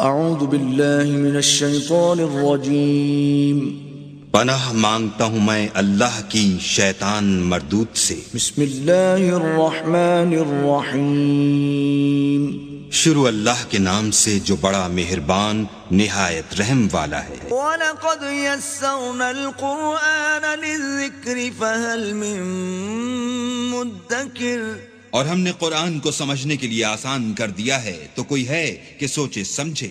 اعوذ باللہ من الشیطان الرجیم پناہ مانگتا ہوں میں اللہ کی شیطان مردود سے۔ بسم اللہ الرحمن الرحیم شروع اللہ کے نام سے جو بڑا مہربان نہایت رحم والا ہے۔ وَلَقَدْ يَسَّرْنَا الْقُرْآنَ لِلذِّكْرِ فَهَلْ مِن مُدَّكِرٍ، اور ہم نے قرآن کو سمجھنے کے لیے آسان کر دیا ہے تو کوئی ہے کہ سوچے سمجھے۔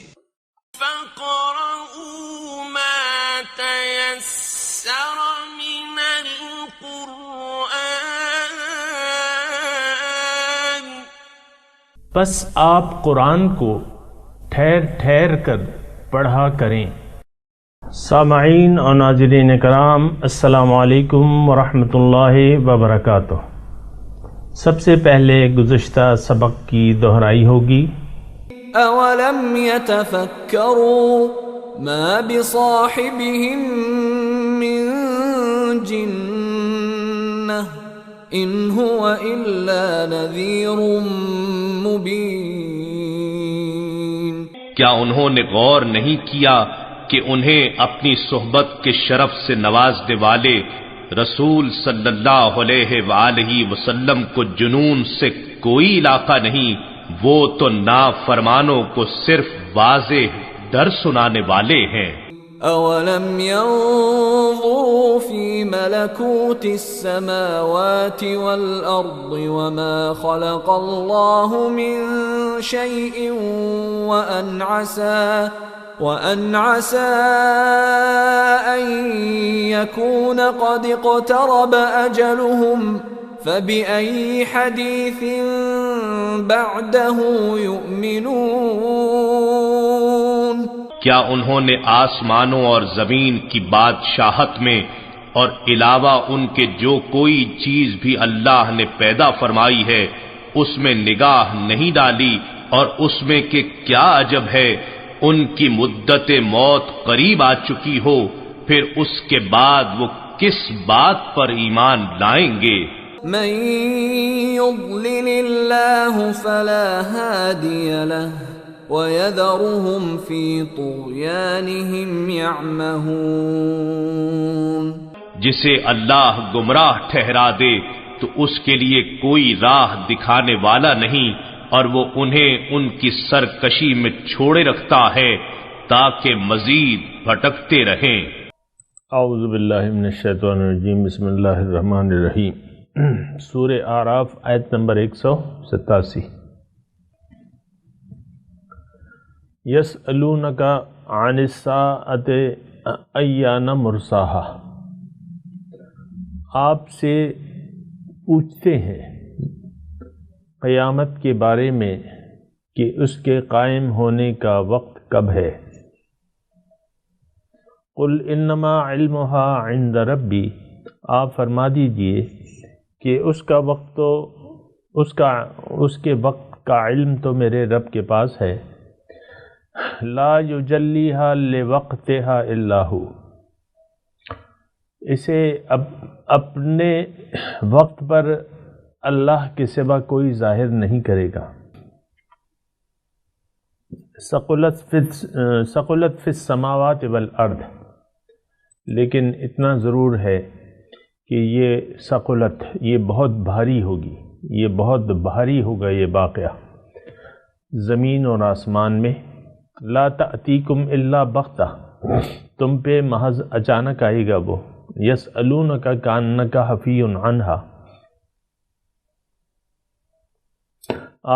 فَقْرَؤُوا مَا تَيَسَّرَ مِنَ الْقُرْآنِ، بس آپ قرآن کو ٹھہر ٹھہر کر پڑھا کریں۔ سامعین اور ناظرین کرام، السلام علیکم ورحمۃ اللہ وبرکاتہ۔ سب سے پہلے گزشتہ سبق کی دہرائی ہوگی۔ اولم يتفکروا ما بصاحبهم من جنہ ان هو الا نذیر مبین، کیا انہوں نے غور نہیں کیا کہ انہیں اپنی صحبت کے شرف سے نوازنے والے رسول صلی اللہ علیہ وآلہ وسلم کو جنون سے کوئی علاقہ نہیں، وہ تو نافرمانوں کو صرف واضح ڈر سنانے والے ہیں۔ اولم ينظروا في ملكوت السماوات والارض وما خلق الله من شيء وأن عسى أن يكون قد اقترب أجلهم فبأي حديث بعده يؤمنون، کیا انہوں نے آسمانوں اور زمین کی بادشاہت میں اور علاوہ ان کے جو کوئی چیز بھی اللہ نے پیدا فرمائی ہے اس میں نگاہ نہیں ڈالی، اور اس میں کہ کیا عجب ہے ان کی مدت موت قریب آ چکی ہو، پھر اس کے بعد وہ کس بات پر ایمان لائیں گے؟ من يضلل الله فلا هادي له ويذرهم في طغيانهم يعمهون، جسے اللہ گمراہ ٹھہرا دے تو اس کے لیے کوئی راہ دکھانے والا نہیں، اور وہ انہیں ان کی سرکشی میں چھوڑے رکھتا ہے تاکہ مزید بھٹکتے رہیں۔ اعوذ باللہ من الشیطان الرجیم، بسم اللہ الرحمن الرحیم۔ سورہ اعراف آیت نمبر 187۔ یسألونک عن الساعۃ ایان مرساہا، آپ سے پوچھتے ہیں قیامت کے بارے میں کہ اس کے قائم ہونے کا وقت کب ہے۔ قل انما علمها عند ربی، آپ فرما دیجئے کہ اس کے وقت کا علم تو میرے رب کے پاس ہے۔ لا یجلیھا لوقتھا الا ھو، اسے اپنے وقت پر اللہ کے سوا کوئی ظاہر نہیں کرے گا۔ ثقلت فی السماوات والارض، لیکن اتنا ضرور ہے کہ یہ ثقلت، یہ بہت بھاری ہوگی، یہ بہت بھاری ہوگا یہ واقعہ زمین اور آسمان میں۔ لا تأتیکم الا بغتہ، تم پہ محض اچانک آئے گا وہ۔ یسألونک کأنک حفی عنہا،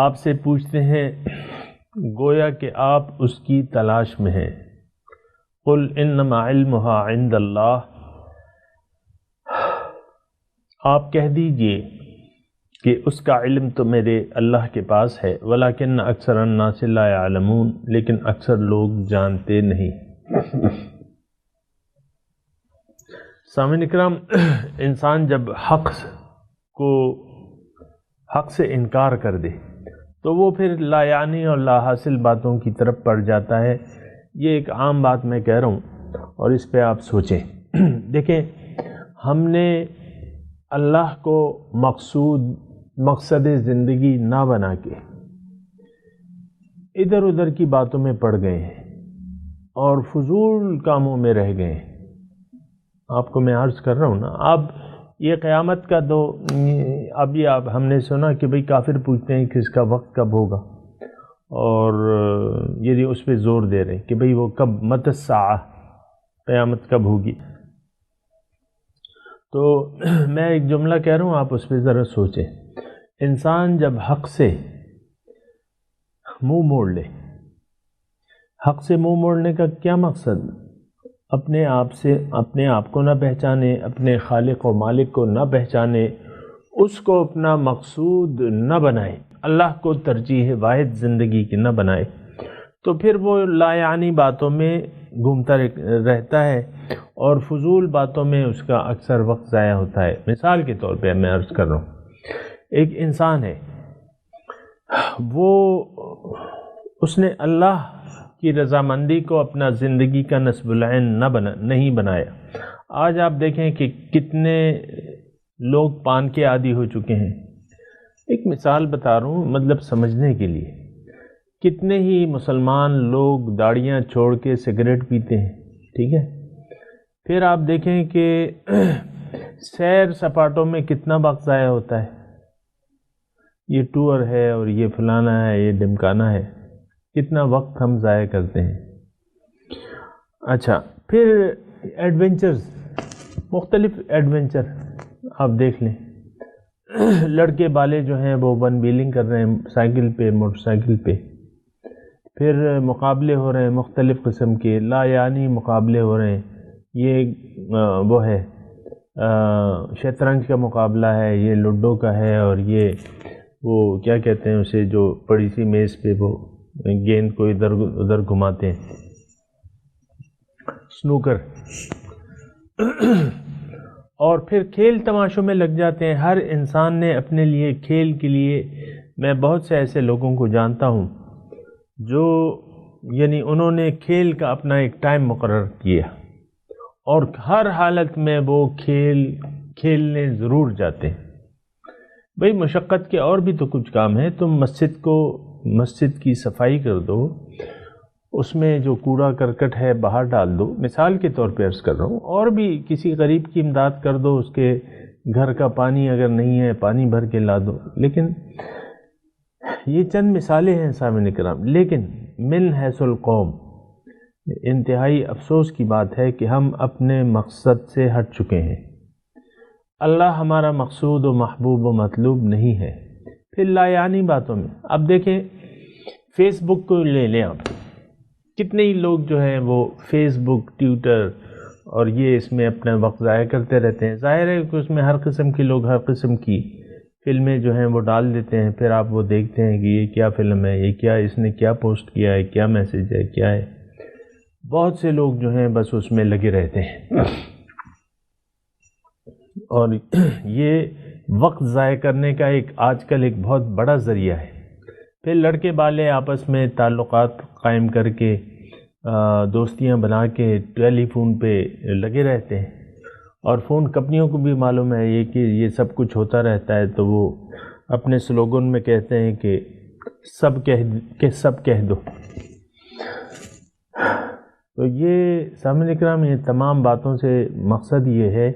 آپ سے پوچھتے ہیں گویا کہ آپ اس کی تلاش میں ہیں۔ قل انما علمها عند اللہ، آپ کہہ دیجئے کہ اس کا علم تو میرے اللہ کے پاس ہے، ولکن اکثر الناس لا يعلمون، لیکن اکثر لوگ جانتے نہیں۔ سامعین اکرام، انسان جب حق سے انکار کر دے تو وہ پھر لا یعنی اور لا حاصل باتوں کی طرف پڑ جاتا ہے۔ یہ ایک عام بات میں کہہ رہا ہوں اور اس پہ آپ سوچیں۔ دیکھیں، ہم نے اللہ کو مقصد زندگی نہ بنا کے ادھر ادھر کی باتوں میں پڑ گئے ہیں اور فضول کاموں میں رہ گئے ہیں۔ آپ کو میں عرض کر رہا ہوں نا، اب یہ قیامت کا دو ابھی آپ ہم نے سنا کہ بھئی کافر پوچھتے ہیں کہ اس کا وقت کب ہوگا، اور یہ اس پہ زور دے رہے ہیں کہ بھئی وہ کب، متی الساعہ، قیامت کب ہوگی۔ تو میں ایک جملہ کہہ رہا ہوں، آپ اس پہ ذرا سوچیں۔ انسان جب حق سے منہ موڑ لے، حق سے منہ موڑنے کا کیا مقصد؟ اپنے آپ کو نہ پہچانے، اپنے خالق و مالک کو نہ پہچانے، اس کو اپنا مقصود نہ بنائے، اللہ کو ترجیح واحد زندگی کی نہ بنائے، تو پھر وہ لا یعنی باتوں میں گھومتا رہتا ہے اور فضول باتوں میں اس کا اکثر وقت ضائع ہوتا ہے۔ مثال کے طور پہ میں عرض کر رہا ہوں، ایک انسان ہے، وہ اس نے اللہ کی رضامندی کو اپنا زندگی کا نصب العین نہیں بنایا۔ آج آپ دیکھیں کہ کتنے لوگ پان کے عادی ہو چکے ہیں۔ ایک مثال بتا رہا ہوں مطلب سمجھنے کے لیے، کتنے ہی مسلمان لوگ داڑیاں چھوڑ کے سگریٹ پیتے ہیں، ٹھیک ہے، پھر آپ دیکھیں کہ سیر سپاٹوں میں کتنا وقت ضائع ہوتا ہے، یہ ٹور ہے اور یہ فلانا ہے، یہ ڈمکانا ہے، کتنا وقت ہم ضائع کرتے ہیں۔ اچھا، پھر ایڈونچرز، مختلف ایڈونچر آپ دیکھ لیں، لڑکے بالے جو ہیں وہ ون ویلنگ کر رہے ہیں سائیکل پہ، موٹر سائیکل پہ، پھر مقابلے ہو رہے ہیں مختلف قسم کے، لا یعنی مقابلے ہو رہے ہیں، یہ وہ ہے شطرنج کا مقابلہ ہے، یہ لوڈو کا ہے، اور یہ وہ کیا کہتے ہیں اسے، جو بڑی سی میز پہ وہ گیند کو ادھر ادھر گھماتے ہیں، سنوکر، اور پھر کھیل تماشوں میں لگ جاتے ہیں۔ ہر انسان نے اپنے لیے کھیل کے لیے، میں بہت سے ایسے لوگوں کو جانتا ہوں جو یعنی انہوں نے کھیل کا اپنا ایک ٹائم مقرر کیا اور ہر حالت میں وہ کھیلنے ضرور جاتے ہیں۔ بھئی مشقت کے اور بھی تو کچھ کام ہیں، تم مسجد کی صفائی کر دو، اس میں جو کوڑا کرکٹ ہے باہر ڈال دو، مثال کے طور پہ عرض کر رہا ہوں، اور بھی کسی غریب کی امداد کر دو، اس کے گھر کا پانی اگر نہیں ہے پانی بھر کے لا دو۔ لیکن یہ چند مثالیں ہیں سامعین کرام، لیکن من حیث القوم انتہائی افسوس کی بات ہے کہ ہم اپنے مقصد سے ہٹ چکے ہیں۔ اللہ ہمارا مقصود و محبوب و مطلوب نہیں ہے۔ پھر لا یعنی باتوں میں اب دیکھیں، فیس بک کو لے لیں آپ، کتنے ہی لوگ جو ہیں وہ فیس بک، ٹویٹر اور یہ اس میں اپنا وقت ضائع کرتے رہتے ہیں۔ ظاہر ہے کہ اس میں ہر قسم کے لوگ ہر قسم کی فلمیں جو ہیں وہ ڈال دیتے ہیں، پھر آپ وہ دیکھتے ہیں کہ یہ کیا فلم ہے، یہ کیا، اس نے کیا پوسٹ کیا ہے، کیا میسج ہے، کیا ہے۔ بہت سے لوگ جو ہیں بس اس میں لگے رہتے ہیں اور یہ وقت ضائع کرنے کا آج کل ایک بہت بڑا ذریعہ ہے۔ پھر لڑکے بالے آپس میں تعلقات قائم کر کے، دوستیاں بنا کے ٹیلی فون پہ لگے رہتے ہیں، اور فون کمپنیوں کو بھی معلوم ہے یہ کہ یہ سب کچھ ہوتا رہتا ہے، تو وہ اپنے سلوگن میں کہتے ہیں کہ سب کہہ دو۔ تو یہ سامعین کرام، یہ تمام باتوں سے مقصد یہ ہے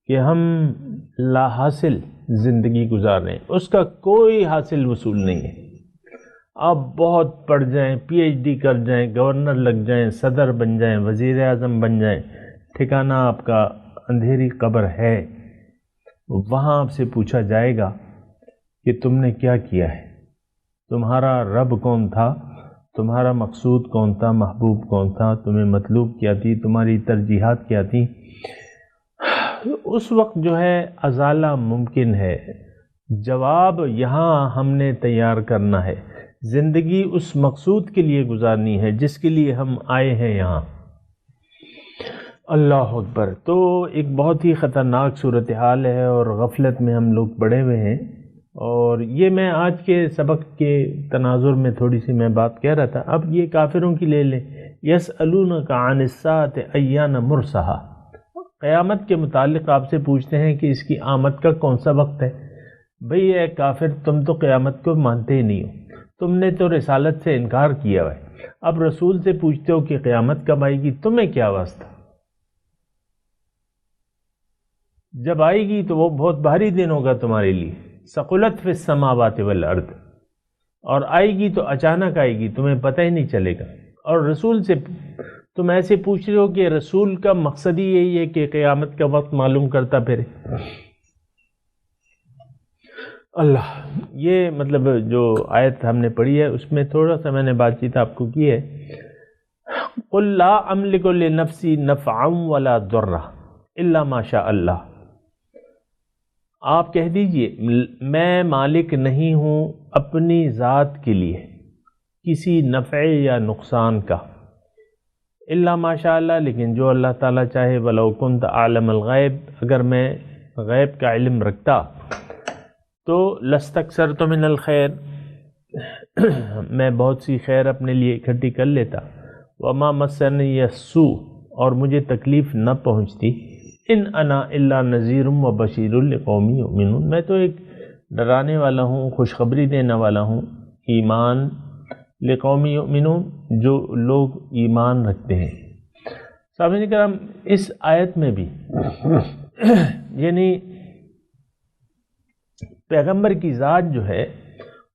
کہ ہم لا حاصل زندگی گزار رہے ہیں، اس کا کوئی حاصل وصول نہیں ہے۔ آپ بہت پڑھ جائیں، پی ایچ ڈی کر جائیں، گورنر لگ جائیں، صدر بن جائیں، وزیر اعظم بن جائیں، ٹھکانہ آپ کا اندھیری قبر ہے۔ وہاں آپ سے پوچھا جائے گا کہ تم نے کیا کیا ہے، تمہارا رب کون تھا، تمہارا مقصود کون تھا، محبوب کون تھا، تمہیں مطلوب کیا تھی، تمہاری ترجیحات کیا تھی۔ اس وقت جو ہے ازالہ ممکن ہے۔ جواب یہاں ہم نے تیار کرنا ہے، زندگی اس مقصود کے لیے گزارنی ہے جس کے لیے ہم آئے ہیں یہاں۔ اللہ اکبر۔ تو ایک بہت ہی خطرناک صورتحال ہے اور غفلت میں ہم لوگ پڑے ہوئے ہیں، اور یہ میں آج کے سبق کے تناظر میں تھوڑی سی میں بات کہہ رہا تھا۔ اب یہ کافروں کی لے لیں، یسألونک عن الساعۃ ایان مرساہا، قیامت کے متعلق آپ سے پوچھتے ہیں کہ اس کی آمد کا کون سا وقت ہے۔ بھئی اے کافر، تم تو قیامت کو مانتے ہی نہیں ہو، تم نے تو رسالت سے انکار کیا ہے، اب رسول سے پوچھتے ہو کہ قیامت کب آئے گی، تمہیں کیا واسطہ؟ جب آئے گی تو وہ بہت بھاری دن ہوگا تمہارے لیے، ثقلت فی السماوات والارض، اور آئے گی تو اچانک آئے گی، تمہیں پتہ ہی نہیں چلے گا۔ اور رسول سے تم ایسے پوچھ رہے ہو کہ رسول کا مقصد ہی یہی ہے کہ قیامت کا وقت معلوم کرتا پھرے۔ اللہ، یہ مطلب جو آیت ہم نے پڑھی ہے اس میں تھوڑا سا میں نے بات چیت آپ کو کی ہے۔ قل لا املک لنفسی نفعا ولا ضرا الا ما شاء اللہ، آپ کہہ دیجئے میں مالک نہیں ہوں اپنی ذات کے لیے کسی نفع یا نقصان کا، الا ما شاء اللہ، لیکن جو اللہ تعالیٰ چاہے۔ ولو کنت عالم الغیب، اگر میں غیب کا علم رکھتا تو لستکثرت من الخیر، میں بہت سی خیر اپنے لیے اکٹھی کر لیتا۔ وما مسنی السوء، اور مجھے تکلیف نہ پہنچتی۔ ان انا الا نذیر و بشیر لقوم یؤمنون، میں تو ایک ڈرانے والا ہوں، خوشخبری دینے والا ہوں، ایمان لقوم یؤمنون، جو لوگ ایمان رکھتے ہیں۔ سامعین کرام، اس آیت میں بھی یعنی پیغمبر کی ذات جو ہے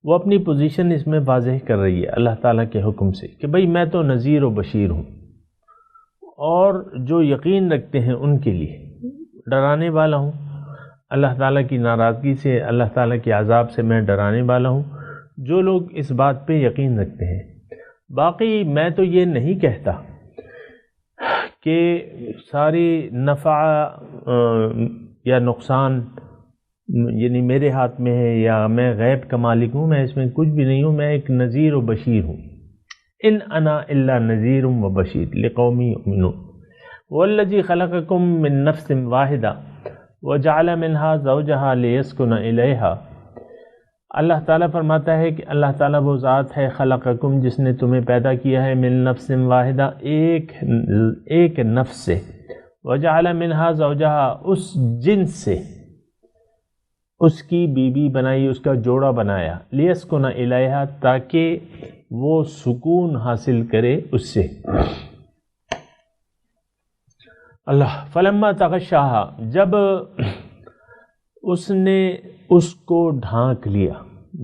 وہ اپنی پوزیشن اس میں واضح کر رہی ہے اللہ تعالیٰ کے حکم سے کہ بھئی میں تو نذیر و بشیر ہوں، اور جو یقین رکھتے ہیں ان کے لیے ڈرانے والا ہوں، اللہ تعالیٰ کی ناراضگی سے، اللہ تعالیٰ کے عذاب سے میں ڈرانے والا ہوں، جو لوگ اس بات پہ یقین رکھتے ہیں۔ باقی میں تو یہ نہیں کہتا کہ ساری نفع یا نقصان یعنی میرے ہاتھ میں ہے یا میں غیب کا مالک ہوں، میں اس میں کچھ بھی نہیں ہوں، میں ایک نذیر و بشیر ہوں۔ ان انا الا نذیر و بشیر لقوم یؤمنون۔ والذی خلقکم من نفس واحدہ وجعل منها زوجها لیسکن الیہا، اللہ تعالیٰ فرماتا ہے کہ اللہ تعالیٰ وہ ذات ہے خلقکم جس نے تمہیں پیدا کیا ہے من نفس واحدہ، ایک نفس سے، وجعل منها زوجها، اس جنس سے اس کی بیوی بنائی، اس کا جوڑا بنایا، لیسکن الیہا، تاکہ وہ سکون حاصل کرے اس سے۔ اللہ، فلما تغشاہا، جب اس نے اس کو ڈھانک لیا،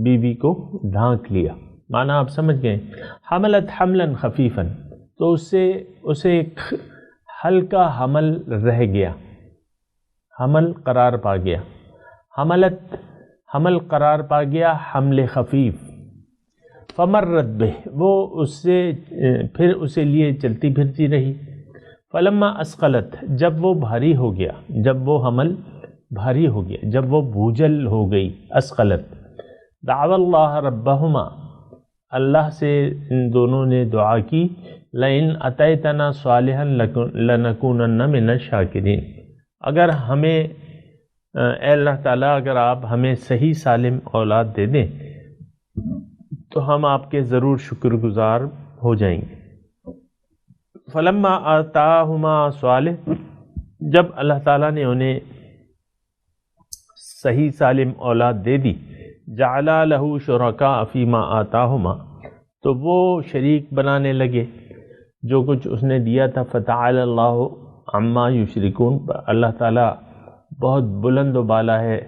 بیوی کو ڈھانک لیا، معنی آپ سمجھ گئے، حملت حملا خفیفا، تو اسے ایک ہلکا حمل رہ گیا، حمل قرار پا گیا، حمل قرار پا گیا، حمل خفیف، فمرت بہ، وہ اس سے پھر اسے لیے چلتی پھرتی رہی، فلما اسقلت، جب وہ بھاری ہو گیا، جب وہ حمل بھاری ہو گیا، جب وہ بوجھل ہو گئی، اسقلت، دعوا اللہ ربہما، اللہ سے ان دونوں نے دعا کی، لئن اتیتنا صالحا لنکونن من الشاکرین، اگر ہمیں اے اللہ تعالیٰ اگر آپ ہمیں صحیح سالم اولاد دے دیں تو ہم آپ کے ضرور شکر گزار ہو جائیں گے۔ فلما آتاہما صالح، جب اللہ تعالیٰ نے انہیں صحیح سالم اولاد دے دی، جعل لہ شرکاء فیما آتاہما، تو وہ شریک بنانے لگے جو کچھ اس نے دیا تھا، فتعالی اللہ عما یشرکون، اللہ تعالیٰ بہت بلند و بالا ہے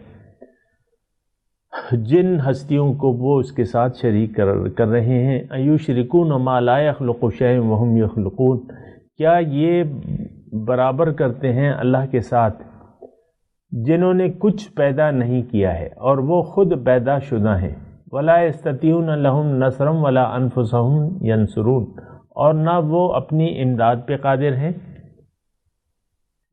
جن ہستیوں کو وہ اس کے ساتھ شریک کر رہے ہیں۔ ایشرکون ما لا یخلق شیئا وہم یخلقون، کیا یہ برابر کرتے ہیں اللہ کے ساتھ جنہوں نے کچھ پیدا نہیں کیا ہے اور وہ خود پیدا شدہ ہیں۔ ولا یستطیعون لہم نصرا ولا انفسہم ینصرون، اور نہ وہ اپنی امداد پہ قادر ہیں۔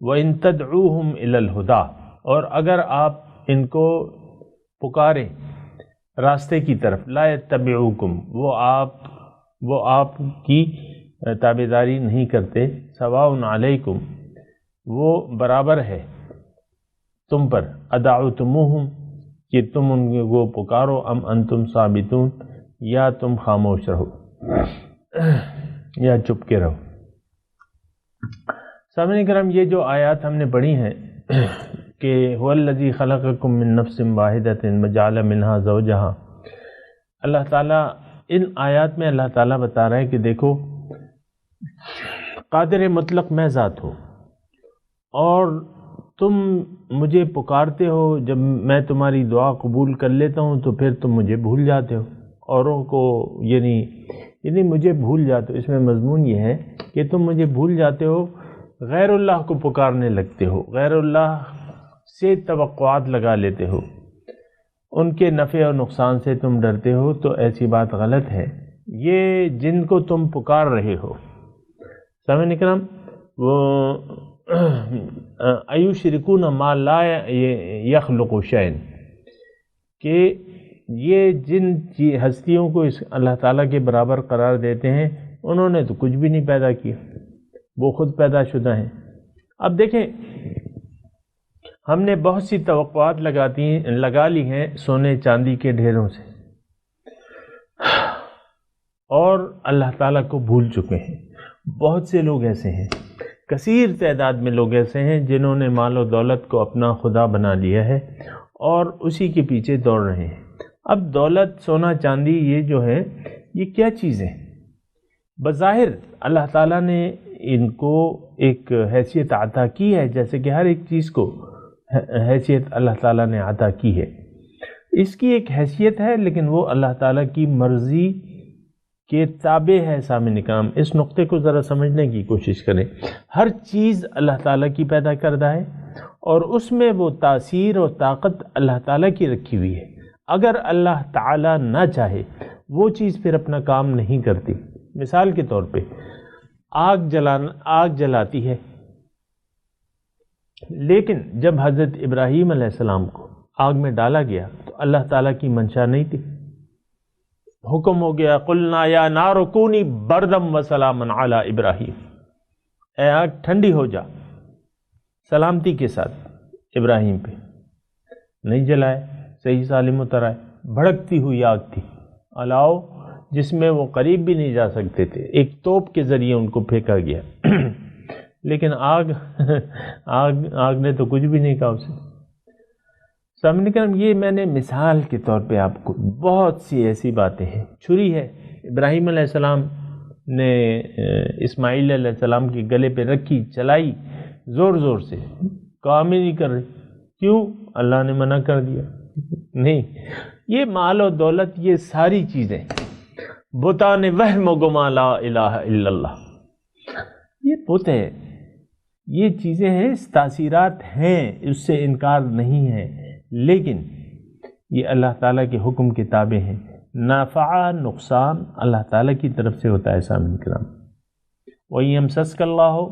وَإِن تَدْعُوهُمْ إِلَى الْهُدَىٰ، اور اگر آپ ان کو پکاریں راستے کی طرف، لا يَتَّبِعُوكُمْ، وہ آپ کی تابعداری نہیں کرتے، سواء علیکم، وہ برابر ہے تم پر، ادعوتموہم، کہ تم ان کو پکارو، ام انتم ثابتون، یا تم خاموش رہو یا چپ کے رہو۔ سامعین کرام، یہ جو آیات ہم نے پڑھی ہیں کہ هو الذی خلقکم من نفس واحدۃ وجعل منها زوجها، اللہ تعالیٰ ان آیات میں اللہ تعالیٰ بتا رہا ہے کہ دیکھو قادر مطلق میں ذات ہوں، اور تم مجھے پکارتے ہو، جب میں تمہاری دعا قبول کر لیتا ہوں تو پھر تم مجھے بھول جاتے ہو، اوروں کو یعنی مجھے بھول جاتے ہو۔ اس میں مضمون یہ ہے کہ تم مجھے بھول جاتے ہو، غیر اللہ کو پکارنے لگتے ہو، غیر اللہ سے توقعات لگا لیتے ہو، ان کے نفع اور نقصان سے تم ڈرتے ہو، تو ایسی بات غلط ہے۔ یہ جن کو تم پکار رہے ہو، سامعین کرام، وہ ایشرکون ما لا یخلق شیئا، کہ یہ جن ہستیوں کو اس اللہ تعالیٰ کے برابر قرار دیتے ہیں، انہوں نے تو کچھ بھی نہیں پیدا کیا، وہ خود پیدا شدہ ہیں۔ اب دیکھیں، ہم نے بہت سی توقعات لگا لی ہیں سونے چاندی کے ڈھیروں سے، اور اللہ تعالیٰ کو بھول چکے ہیں۔ بہت سے لوگ ایسے ہیں، کثیر تعداد میں لوگ ایسے ہیں جنہوں نے مال و دولت کو اپنا خدا بنا لیا ہے اور اسی کے پیچھے دوڑ رہے ہیں۔ اب دولت، سونا چاندی، یہ جو ہے یہ کیا چیز ہے؟ بظاہر اللہ تعالیٰ نے ان کو ایک حیثیت عطا کی ہے، جیسے کہ ہر ایک چیز کو حیثیت اللہ تعالیٰ نے عطا کی ہے، اس کی ایک حیثیت ہے، لیکن وہ اللہ تعالیٰ کی مرضی کے تابع ہے۔ سامعین کرام، اس نقطے کو ذرا سمجھنے کی کوشش کریں۔ ہر چیز اللہ تعالیٰ کی پیدا کردہ ہے، اور اس میں وہ تاثیر اور طاقت اللہ تعالیٰ کی رکھی ہوئی ہے۔ اگر اللہ تعالیٰ نہ چاہے، وہ چیز پھر اپنا کام نہیں کرتی۔ مثال کے طور پہ آگ جلاتی ہے، لیکن جب حضرت ابراہیم علیہ السلام کو آگ میں ڈالا گیا تو اللہ تعالیٰ کی منشا نہیں تھی، حکم ہو گیا قلنا یا نار کونی بردم و سلاما علی ابراہیم، اے آگ ٹھنڈی ہو جا، سلامتی کے ساتھ ابراہیم پہ۔ نہیں جلائے، صحیح سالم اتر آئے۔ بھڑکتی ہوئی آگ تھی، الاؤ جس میں وہ قریب بھی نہیں جا سکتے تھے، ایک توپ کے ذریعے ان کو پھینکا گیا لیکن آگ نے تو کچھ بھی نہیں کہا اسے۔ سامعین کرام، یہ میں نے مثال کے طور پہ آپ کو، بہت سی ایسی باتیں ہیں۔ چھری ہے، ابراہیم علیہ السلام نے اسماعیل علیہ السلام کے گلے پہ رکھی، چلائی زور زور سے، کام ہی نہیں کر رہی۔ کیوں؟ اللہ نے منع کر دیا۔ نہیں، یہ مال و دولت، یہ ساری چیزیں بتان وہم و گما لا الہ الا اللہ، یہ بت ہے، یہ چیزیں ہیں، تاثیرات ہیں، اس سے انکار نہیں ہے، لیکن یہ اللہ تعالیٰ کے حکم کے تابع ہیں۔ نفع، نقصان اللہ تعالیٰ کی طرف سے ہوتا ہے۔ سامعین کرام، وَإِن يَمْسَسْكَ اللَّهُ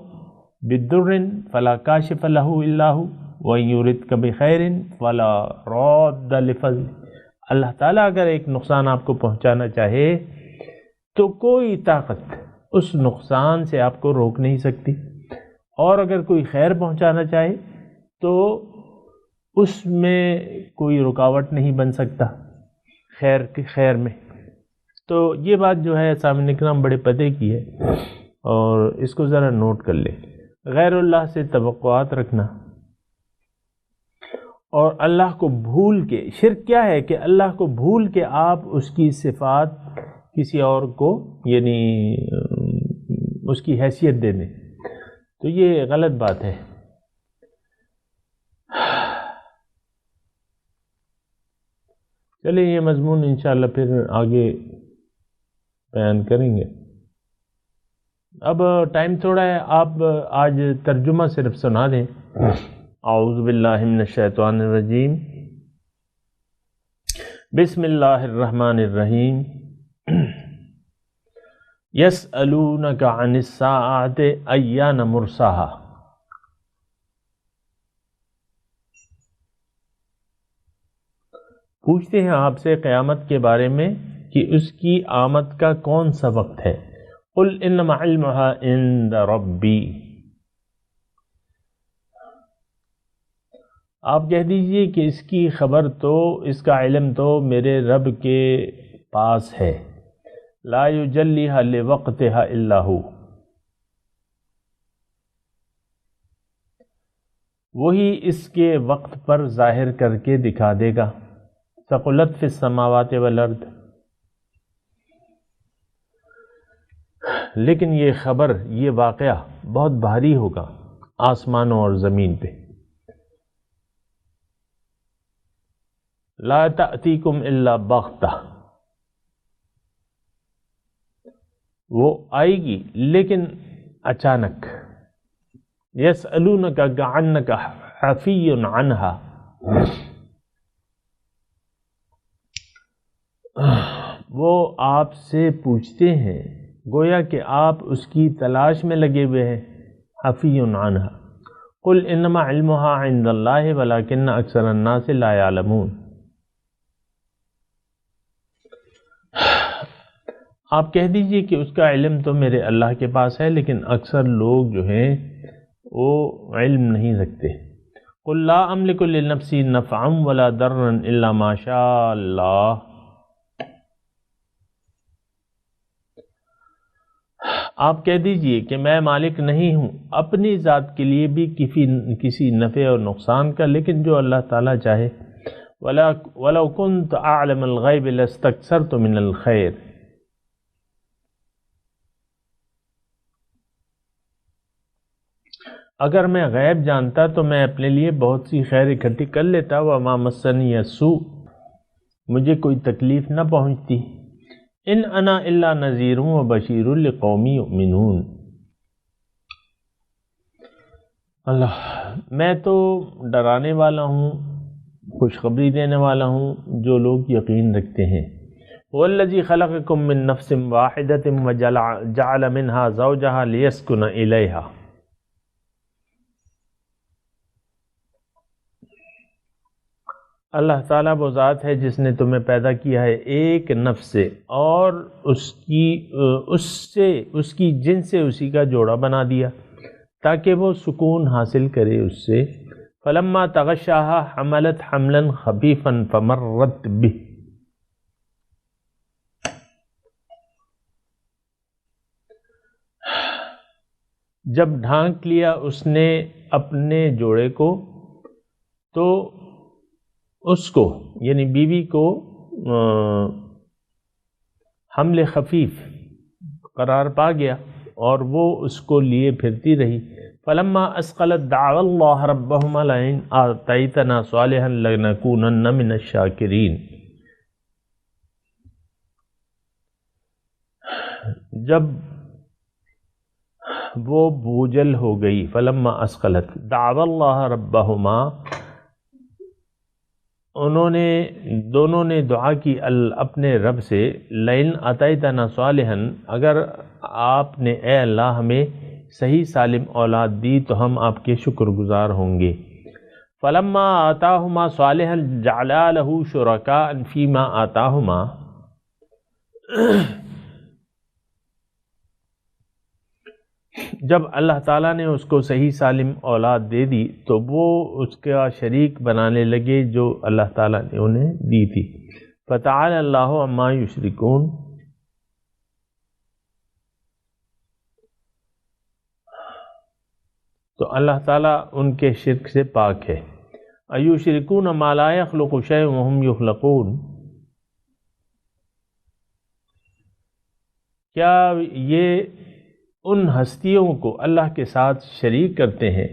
بِالضُّرِّ فَلَا كَاشِفَ لَهُ إِلَّا هُوَ وَإِن يُرِدْكَ بِخَيْرٍ فَلَا رَادَّ لِفَضْلِهِ۔ اللہ تعالیٰ اگر ایک نقصان آپ کو پہنچانا چاہے تو کوئی طاقت اس نقصان سے آپ کو روک نہیں سکتی، اور اگر کوئی خیر پہنچانا چاہے تو اس میں کوئی رکاوٹ نہیں بن سکتا خیر میں۔ تو یہ بات جو ہے سامعین کرام بڑے پتے کی ہے، اور اس کو ذرا نوٹ کر لیں۔ غیر اللہ سے توقعات رکھنا اور اللہ کو بھول کے، شرک کیا ہے کہ اللہ کو بھول کے آپ اس کی صفات کسی اور کو، یعنی اس کی حیثیت دے دیں، تو یہ غلط بات ہے۔ چلیں، یہ مضمون انشاءاللہ پھر آگے بیان کریں گے۔ اب ٹائم تھوڑا ہے، آپ آج ترجمہ صرف سنا دیں۔ اعوذ باللہ من الشیطان الرجیم، بسم اللہ الرحمن الرحیم، یسألونک عن الساعۃ ایان مرساہا۔ پوچھتے ہیں آپ سے قیامت کے بارے میں کہ اس کی آمد کا کون سا وقت ہے۔ قل انما علمها عند ربی، آپ کہہ دیجئے کہ اس کی خبر تو، اس کا علم تو میرے رب کے پاس ہے۔ لا یجلیھا لوقتھا الا ہو، وہی اس کے وقت پر ظاہر کر کے دکھا دے گا۔ ثقلت فی السماوات والارض، لیکن یہ خبر، یہ واقعہ بہت بھاری ہوگا آسمانوں اور زمین پہ. لا تأتیکم الا بغتہ، وہ آئے گی لیکن اچانک. یسألونک کأنک حفی عنہا، وہ آپ سے پوچھتے ہیں گویا کہ آپ اس کی تلاش میں لگے ہوئے ہیں. حفی عنہا قل انما علمها عند اللہ ولکن اکثر الناس لا یعلمون. آپ کہہ دیجئے کہ اس کا علم تو میرے اللہ کے پاس ہے، لیکن اکثر لوگ جو ہیں وہ علم نہیں رکھتے. قل لا املک لنفسی نفعا ولا ضرا الا ما شاء اللہ. آپ کہہ دیجئے کہ میں مالک نہیں ہوں اپنی ذات کے لیے بھی کسی نفع اور نقصان کا، لیکن جو اللہ تعالیٰ چاہے. وَلَوْ كُنْتُ أَعْلَمَ الْغَيْبِ لَاسْتَكْثَرْتُ مِنَ الْخَيْرِ. اگر میں غیب جانتا تو میں اپنے لیے بہت سی خیر اکٹھی کر لیتا. وَمَا مَسَّنِيَ السُّوءُ، مجھے کوئی تکلیف نہ پہنچتی. ان انا الا نذیر و بشیر لقوم یؤمنون. اللہ، میں تو ڈرانے والا ہوں، خوشخبری دینے والا ہوں جو لوگ یقین رکھتے ہیں. والذی خلقکم من نفس واحدۃ وجعل منها زوجها لیسکن الیہا. اللہ تعالیٰ وہ ذات ہے جس نے تمہیں پیدا کیا ہے ایک نفس سے، اور اس کی جن سے اسی کا جوڑا بنا دیا تاکہ وہ سکون حاصل کرے اس سے. فلما تغشاها حملت حملا خفیفا فمرت به. جب ڈھانک لیا اس نے اپنے جوڑے کو تو اس کو یعنی بیوی کو حمل خفیف قرار پا گیا اور وہ اس کو لیے پھرتی رہی. فلما اثقلت دعوا اللہ ربہما لئن آتیتنا صالحا لنکونن من الشاکرین. جب وہ بوجھل ہو گئی، فلما اثقلت دعوا اللہ ربہما، دونوں نے دعا کی اپنے رب سے، لئن آتیتنا صالحا، اگر آپ نے اے اللہ ہمیں صحیح سالم اولاد دی تو ہم آپ کے شکر گزار ہوں گے. فلما آتاہما صالحا جعلا لہ شرکاء فیما آتاہما. جب اللہ تعالیٰ نے اس کو صحیح سالم اولاد دے دی تو وہ اس کا شریک بنانے لگے جو اللہ تعالیٰ نے انہیں دی تھی. فتعالی اللہ عما یشرکون. تو اللہ تعالیٰ ان کے شرک سے پاک ہے. ایشرکون ما لا یخلق شیئا وہم یخلقون. کیا یہ ان ہستیوں کو اللہ کے ساتھ شریک کرتے ہیں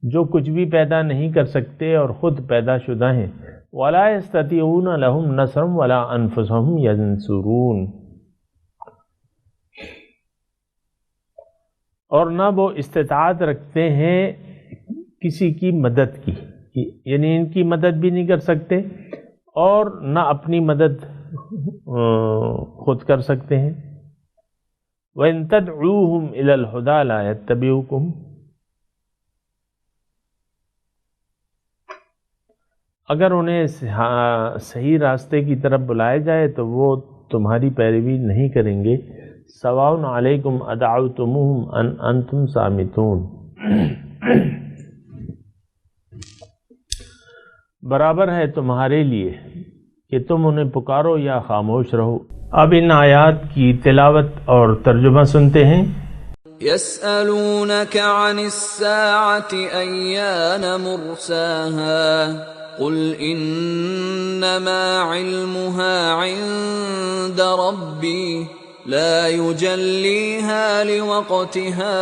جو کچھ بھی پیدا نہیں کر سکتے اور خود پیدا شدہ ہیں. وَلَا يَسْتَطِيعُونَ لَهُمْ نَصْرًا وَلَا أَنفُسَهُمْ يَنصُرُونَ. اور نہ وہ استطاعت رکھتے ہیں کسی کی مدد کی، یعنی ان کی مدد بھی نہیں کر سکتے اور نہ اپنی مدد خود کر سکتے ہیں. وَإِن تَدْعُوهُمْ إِلَى الْهُدَى لَا يَتَّبِعُوكُمْ. اگر انہیں صحیح راستے کی طرف بلائے جائے تو وہ تمہاری پیروی نہیں کریں گے. سواء علیکم ادعوتموہم ان انتم صامتون. برابر ہے تمہارے لیے کہ تم انہیں پکارو یا خاموش رہو. اب ان آیات کی تلاوت اور ترجمہ سنتے ہیں. يسألونك عن الساعة أيان مرساها قل إنما علمها عند ربي لا يجليها لوقتها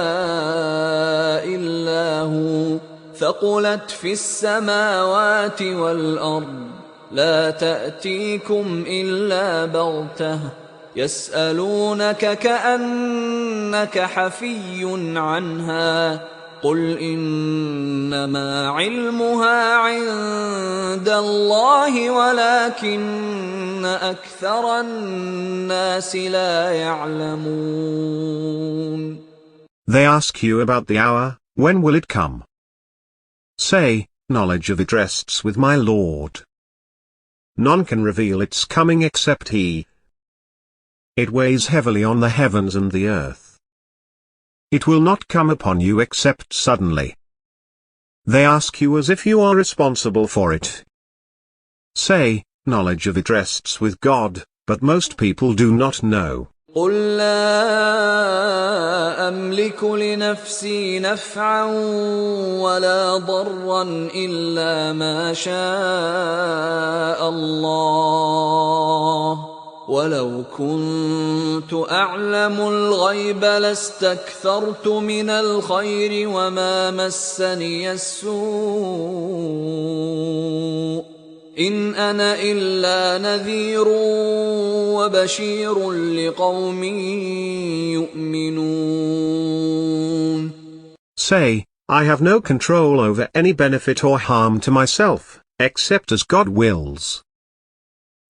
إلا هو ثقلت في السماوات والأرض لا تأتيكم إلا بغتة يسألونك كأنك حفي عنها قل إنما علمها عند الله ولكن أكثر الناس لا يعلمون. They ask you about the hour, when will it come? Say, knowledge of it rests with my Lord. None can reveal its coming except He. It weighs heavily on the heavens and the earth. It will not come upon you except suddenly. They ask you as if you are responsible for it. Say, knowledge of it rests with God, but most people do not know. قل لا أملك لنفسي نفعا ولا ضرا إلا ما شاء الله ولو كنت أعلم الغيب لاستكثرت من الخير وما مسني السوء إن أنا إلا نذير وبشير لقوم يؤمنون. Say, I have no control over any benefit or harm to myself, except as God wills.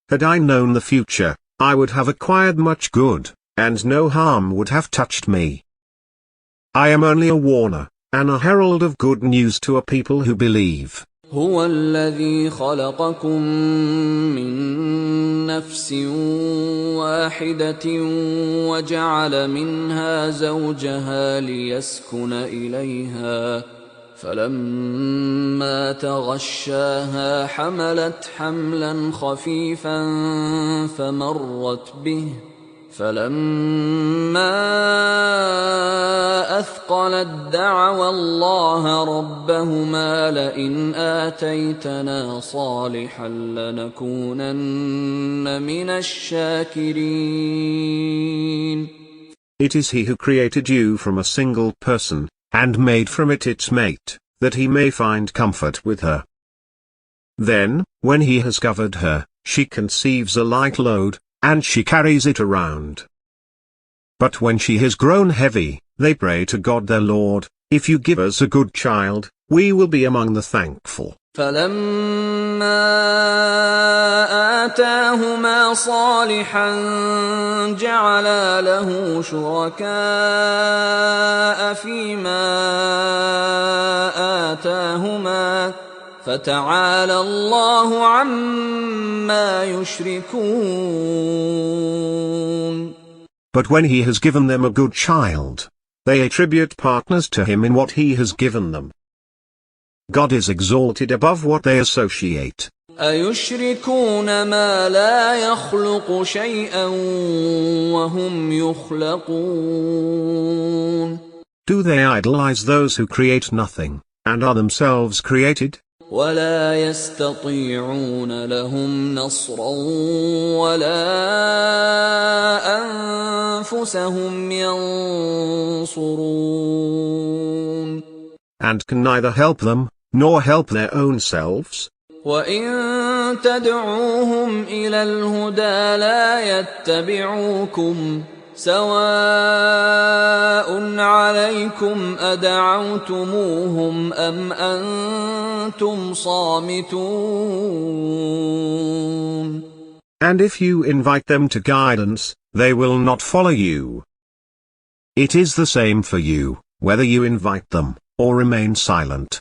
Had I known the future, I would have acquired much good, and no harm would have touched me. I am only a warner, and a herald of good news to a people who believe. هو الذي خلقكم من نفس واحدة وجعل منها زوجها ليسكن إليها فلما تغشاها حملت حملا خفيفا فمرت به فلما أثقلت دعوا الله ربهما لئن آتيتنا صالحا لنكونن من الشاكرين. It is He who created you from a single person, and made from it its mate, that He may find comfort with her. Then, when He has covered her, she conceives a light load, and she carries it around. But when she has grown heavy, they pray to God their Lord, if you give us a good child, we will be among the thankful. فَلَمَّا آتَاهُمَا صَالِحًا جَعَلَا لَهُ شُرَكَاءَ فِيمَا آتَاهُمَا فَتَعَالَى اللَّهُ عَمَّا يُشْرِكُونَ. But when He has given them a good child, they attribute partners to Him in what He has given them. God is exalted above what they associate. أَيُشْرِكُونَ مَا لَا يَخْلُقُ شَيْئًا وَهُمْ يُخْلَقُونَ. Do they idolize those who create nothing, and are themselves created? وَلَا يَسْتَطِيعُونَ لَهُمْ نَصْرًا وَلَا أَنفُسَهُمْ يَنصُرُونَ. And can neither help them, nor help their own selves. وَإِن تَدْعُوهُمْ إِلَى الْهُدَى لَا يَتَّبِعُوكُمْ سَوَاءٌ عَلَيْكُمْ أَدَعَوْتُمُوهُمْ أَمْ أَنْتُمْ صَامِتُونَ. And if you invite them to guidance, they will not follow you. It is the same for you, whether you invite them, or remain silent.